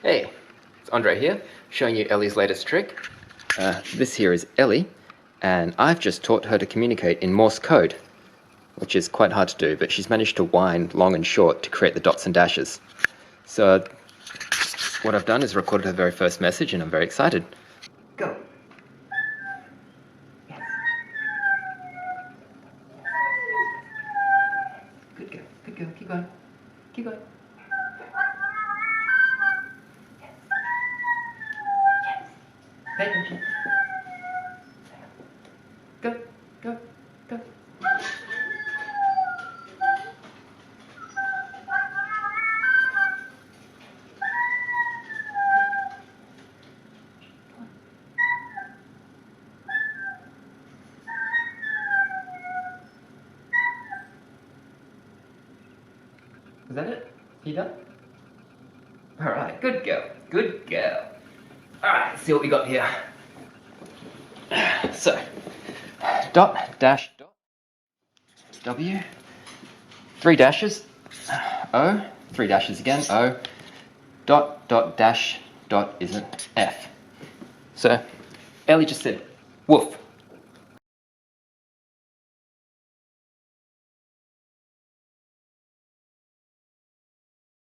Hey, it's Andre here, showing you Ellie's latest trick. This here is Ellie, and I've just taught her to communicate in Morse code, which is quite hard to do, but she's managed to wind long and short to create the dots and dashes. So what I've done is recorded her very first message, and I'm very excited. Go. Yes. Good girl, good girl, keep going. Keep going. Pay attention. Go, go, go. Is that it? You done? Alright, good girl. Good girl. Alright, let's see what we got here. So, dot, dash, dot, W, 3 dashes, O, 3 dashes again, O, dot, dot, dash, dot isn't F. So, Ellie just said, woof.